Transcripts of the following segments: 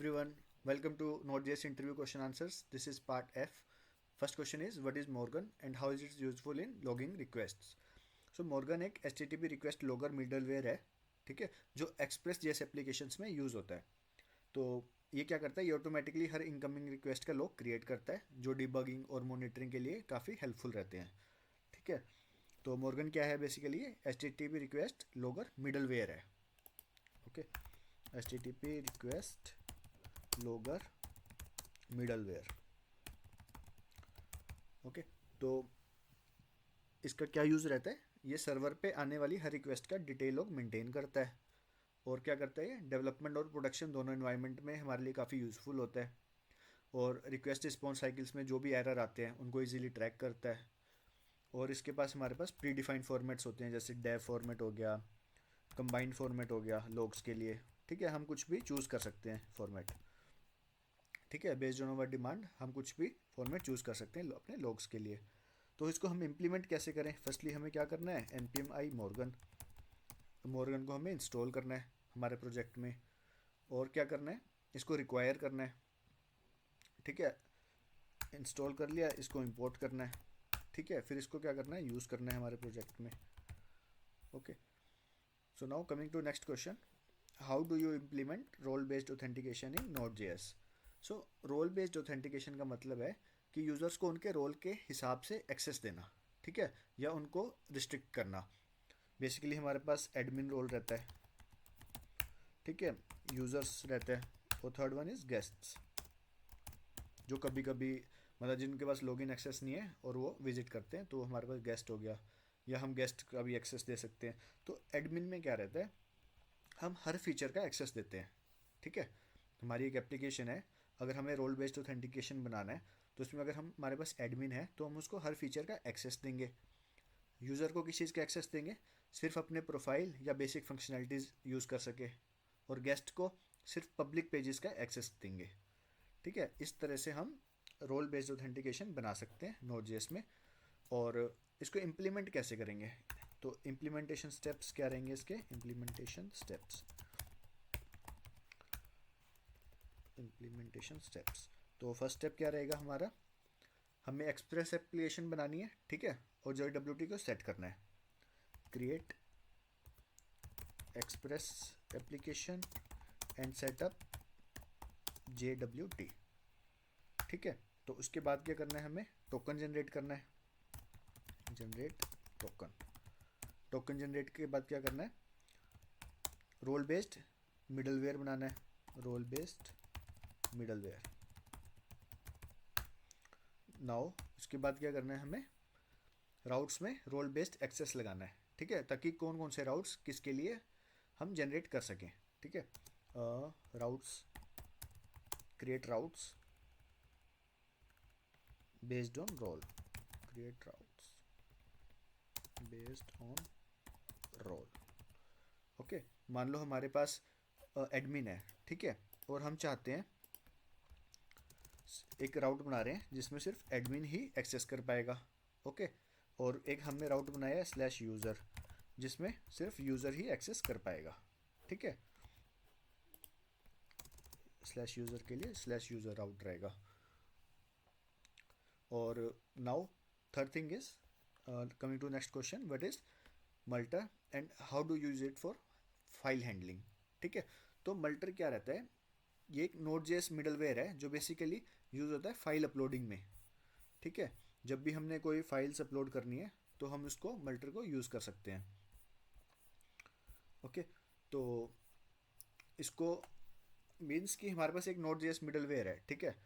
Everyone, welcome to Node.js interview question answers. This is part F. First question is what is Morgan and how is it useful in logging requests? So Morgan एक HTTP request logger middleware है, ठीक है, जो Express.js applications में use होता है. तो ये क्या करता है, ये ऑटोमेटिकली हर इनकमिंग रिक्वेस्ट का लॉग क्रिएट करता है, जो डिबगिंग और मॉनिटरिंग के लिए काफ़ी हेल्पफुल रहते हैं. ठीक है, तो मॉर्गन क्या है, basically H T T P request logger middleware है. Okay, H T T P request logger middleware. Okay, तो इसका क्या यूज़ रहता है, ये सर्वर पे आने वाली हर रिक्वेस्ट का डिटेल लॉग मेंटेन करता है. और क्या करता है, ये डेवलपमेंट और प्रोडक्शन दोनों इन्वायरमेंट में हमारे लिए काफ़ी यूज़फुल होता है. और रिक्वेस्ट रिस्पॉन्स साइकिल्स में जो भी एरर आते हैं उनको इजीली ट्रैक करता है. और इसके पास हमारे पास प्री डिफाइंड फॉर्मेट्स होते हैं, जैसे डेव फॉर्मेट हो गया, कंबाइंड फॉर्मेट हो गया लॉग्स के लिए. ठीक है, हम कुछ भी चूज़ कर सकते हैं फॉर्मेट. ठीक है, बेस्ड ऑन आवर डिमांड हम कुछ भी फॉर्मेट चूज़ कर सकते हैं अपने लॉग्स के लिए. तो इसको हम इम्प्लीमेंट कैसे करें, फर्स्टली हमें क्या करना है, एन पी एम आई मॉर्गन. तो मॉर्गन को हमें इंस्टॉल करना है हमारे प्रोजेक्ट में. और क्या करना है, इसको रिक्वायर करना है. ठीक है, इंस्टॉल कर लिया, इसको इंपोर्ट करना है. ठीक है, फिर इसको क्या करना है, यूज़ करना है हमारे प्रोजेक्ट में. Okay, so now coming to next question, how do you implement role based authentication in Node J S. So role based authentication का मतलब है कि यूज़र्स को उनके रोल के हिसाब से एक्सेस देना. ठीक है, या उनको रिस्ट्रिक्ट करना. बेसिकली हमारे पास एडमिन रोल रहता है, ठीक है, यूज़र्स रहते हैं, और थर्ड वन इज़ गेस्ट्स, जो कभी कभी मतलब जिनके पास लॉगिन एक्सेस नहीं है और वो विजिट करते हैं, तो हमारे पास गेस्ट हो गया, या हम गेस्ट का भी एक्सेस दे सकते हैं. तो एडमिन में क्या रहता है, हम हर फीचर का एक्सेस देते हैं. ठीक है, हमारी एक एप्लीकेशन है, अगर हमें रोल बेस्ड ऑथेंटिकेशन बनाना है तो उसमें अगर हम हमारे पास एडमिन है तो हम उसको हर फीचर का एक्सेस देंगे. यूज़र को किस चीज़ का एक्सेस देंगे, सिर्फ अपने प्रोफाइल या बेसिक फंक्शनैलिटीज़ यूज़ कर सके. और गेस्ट को सिर्फ पब्लिक पेजेस का एक्सेस देंगे. ठीक है, इस तरह से हम रोल बेस्ड ऑथेंटिकेशन बना सकते हैं नोड जेएस में. और इसको इम्प्लीमेंट कैसे करेंगे, तो इम्प्लीमेंटेशन स्टेप्स क्या रहेंगे इसके, इम्प्लीमेंटेशन स्टेप्स. तो फर्स्ट स्टेप क्या रहेगा हमारा, हमें एक्सप्रेस एप्लीकेशन बनानी है. ठीक है, और जो डब्ल्यू टी को सेट करना है, create express application and setup JWT. ठीक है, तो उसके बाद क्या करना है, हमें टोकन जनरेट करना है, जनरेट टोकन. टोकन जनरेट के बाद क्या करना है, रोल बेस्ड मिडलवेयर बनाना है, रोल बेस्ड मिडलवेयर. नाउ उसके बाद क्या करना है, हमें राउट्स में रोल बेस्ड एक्सेस लगाना है. ठीक है, ताकि कौन कौन से राउट्स किसके लिए हम जनरेट कर सकें. ठीक है, routes, create routes based on roll, create routes based on roll. Okay, मान लो हमारे पास एडमिन है, ठीक है, और हम चाहते हैं एक राउट बना रहे हैं जिसमें सिर्फ एडमिन ही एक्सेस कर पाएगा. ओके, और एक हमने राउट बनाया है स्लैश यूज़र, जिसमें सिर्फ यूज़र ही एक्सेस कर पाएगा. ठीक है, स्लैश यूज़र के लिए स्लैश यूज़र राउट रहेगा. और now third thing is coming to next question, what is multer and how do use it for file handling. ठीक है, तो मल्टर क्या रहता है, ये एक नोड जेएस मिडलवेयर है जो बेसिकली यूज़ होता है फाइल अपलोडिंग में. ठीक है, जब भी हमने कोई फाइल्स अपलोड करनी है तो हम उसको मल्टर को यूज़ कर सकते हैं. ओके, तो इसको मीन्स कि हमारे पास एक नोड जेएस मिडलवेयर है. ठीक है,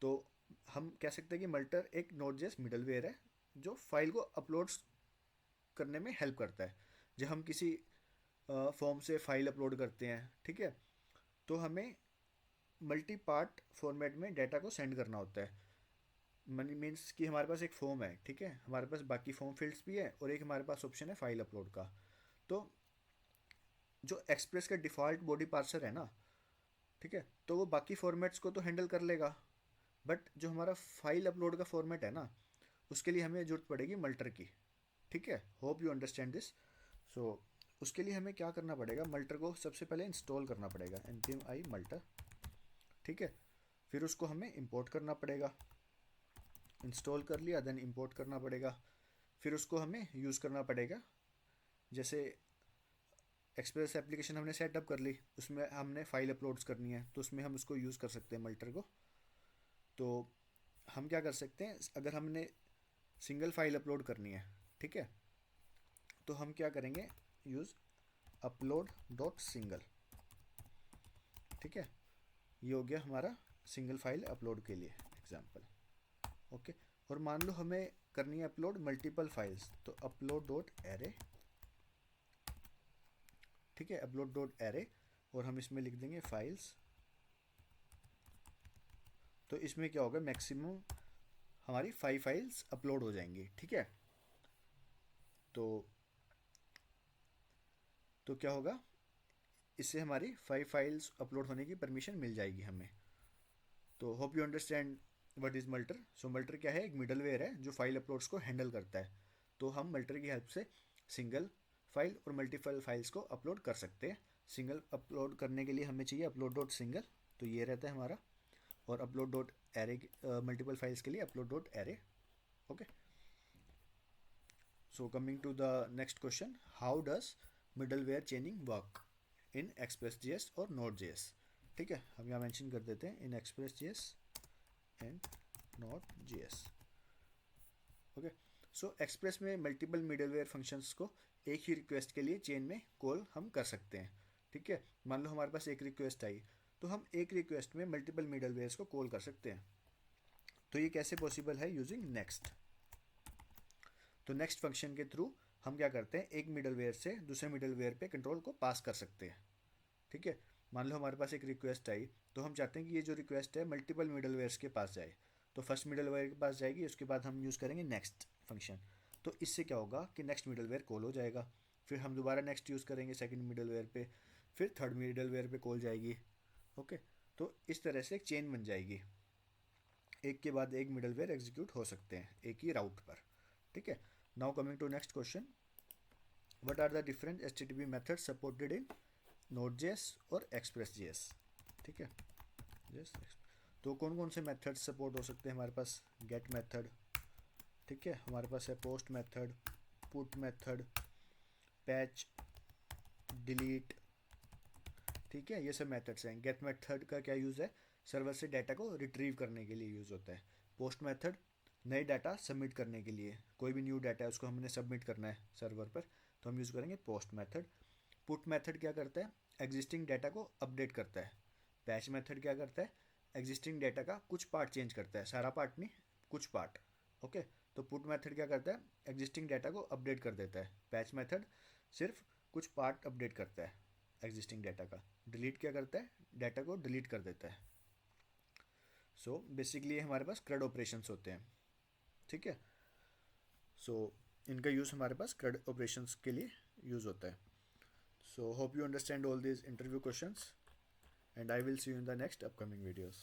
तो हम कह सकते हैं कि मल्टर एक नोड जेएस मिडलवेयर है जो फाइल को अपलोड करने में हेल्प करता है. जब हम किसी फॉर्म से फाइल अपलोड करते हैं, ठीक है, तो हमें मल्टी पार्ट फॉर्मेट में डाटा को सेंड करना होता है. मीन्स कि हमारे पास एक फॉर्म है, ठीक है, हमारे पास बाकी फॉर्म फील्ड्स भी है, और एक हमारे पास ऑप्शन है फाइल अपलोड का. तो जो एक्सप्रेस का डिफ़ॉल्ट बॉडी पार्सर है ना, ठीक है, तो वो बाकी फॉर्मेट्स को तो हैंडल कर लेगा, बट जो हमारा फाइल अपलोड का फॉर्मेट है ना, उसके लिए हमें ज़रूरत पड़ेगी मल्टर की. ठीक है, होप यू अंडरस्टैंड दिस. सो उसके लिए हमें क्या करना पड़ेगा, मल्टर को सबसे पहले इंस्टॉल करना पड़ेगा, npm i मल्टर ठीक है। फिर उसको हमें इंपोर्ट करना पड़ेगा, इंस्टॉल कर लिया देन इंपोर्ट करना पड़ेगा। फिर उसको हमें यूज़ करना पड़ेगा। जैसे एक्सप्रेस एप्लीकेशन हमने सेटअप कर ली, उसमें हमने फाइल अपलोड्स करनी है, तो उसमें हम उसको यूज़ कर सकते हैं मल्टर को। तो हम क्या कर सकते हैं, अगर हमने सिंगल फाइल अपलोड करनी है, ठीक है, तो हम क्या करेंगे, यूज़ अपलोड डॉट सिंगल। ठीक है, ये हो गया हमारा सिंगल फाइल अपलोड के लिए एग्जाम्पल। ओके, और मान लो हमें करनी है अपलोड मल्टीपल फाइल्स, तो अपलोड डॉट एरे। ठीक है, अपलोड डॉट एरे, और हम इसमें लिख देंगे फाइल्स। तो इसमें क्या होगा, मैक्सिमम हमारी 5 फाइल्स अपलोड हो जाएंगी। ठीक है, तो क्या होगा, इससे हमारी 5 फाइल्स अपलोड होने की परमिशन मिल जाएगी हमें। तो hope you understand what is multer. So multer क्या है, एक मिडलवेयर है जो फाइल अपलोड्स को हैंडल करता है। तो हम मल्टर की हेल्प से सिंगल फाइल और मल्टीपल फाइल्स को अपलोड कर सकते हैं। सिंगल अपलोड करने के लिए हमें चाहिए अपलोड डॉट सिंगल, तो ये रहता है हमारा, और upload dot array multiple files के लिए upload dot array. Okay, so coming to the next question, how does middleware chaining work in Express js और Node.js। ठीक है, हम यहाँ मेंशन कर देते हैं in Express js and Node.js। Okay, so Express में मल्टीपल मिडलवेयर फंक्शंस को एक ही रिक्वेस्ट के लिए चेन में कॉल हम कर सकते हैं। ठीक है, मान लो हमारे पास एक रिक्वेस्ट आई, तो हम एक रिक्वेस्ट में मल्टीपल मिडलवेयर्स को कॉल कर सकते हैं। तो ये कैसे पॉसिबल है, यूजिंग नेक्स्ट। तो नेक्स्ट फंक्शन के थ्रू हम क्या करते हैं, एक मिडलवेयर से दूसरे मिडलवेयर पे कंट्रोल को पास कर सकते हैं। ठीक है, मान लो हमारे पास एक रिक्वेस्ट आई, तो हम चाहते हैं कि ये जो रिक्वेस्ट है मल्टीपल मिडलवेयर्स के पास जाए। तो फर्स्ट मिडलवेयर के पास जाएगी, उसके बाद हम यूज़ करेंगे नेक्स्ट फंक्शन। तो इससे क्या होगा कि नेक्स्ट मिडलवेयर कॉल हो जाएगा, फिर हम दोबारा नेक्स्ट यूज़ करेंगे सेकंड मिडलवेयर पे, फिर थर्ड मिडलवेयर पे कॉल जाएगी। ओके, तो इस तरह से एक चेन बन जाएगी, एक के बाद एक मिडलवेयर एग्जीक्यूट हो सकते हैं एक ही राउट पर। ठीक है, now coming to next question, what are the different HTTP methods supported in Node.js और Express.js। ठीक है, तो कौन कौन से मेथड सपोर्ट हो सकते हैं हमारे पास, गेट मेथड, ठीक है, हमारे पास है post method, put method, patch, delete. ठीक है, ये सब मेथड्स हैं। गेट मेथड का क्या यूज़ है, सर्वर से डाटा को रिट्रीव करने के लिए यूज़ होता है। पोस्ट मेथड नए डाटा सबमिट करने के लिए, कोई भी न्यू डाटा है उसको हमने सबमिट करना है सर्वर पर, तो हम यूज़ करेंगे पोस्ट मेथड। पुट मेथड क्या करता है, एग्जिस्टिंग डाटा को अपडेट करता है। पैच मेथड क्या करता है, एग्जिस्टिंग डाटा का कुछ पार्ट चेंज करता है, सारा पार्ट नहीं, कुछ पार्ट। ओके, तो पुट मेथड क्या करता है, एग्जिस्टिंग डाटा को अपडेट कर देता है। पैच मेथड सिर्फ कुछ पार्ट अपडेट करता है एग्जिस्टिंग डाटा का। डिलीट क्या करता है, डाटा को डिलीट कर देता है। सो बेसिकली हमारे पास CRUD ऑपरेशंस होते हैं। ठीक है, सो इनका यूज़ हमारे पास CRUD ऑपरेशंस के लिए यूज़ होता है। So hope you understand all these interview questions, and I will see you in the next upcoming videos.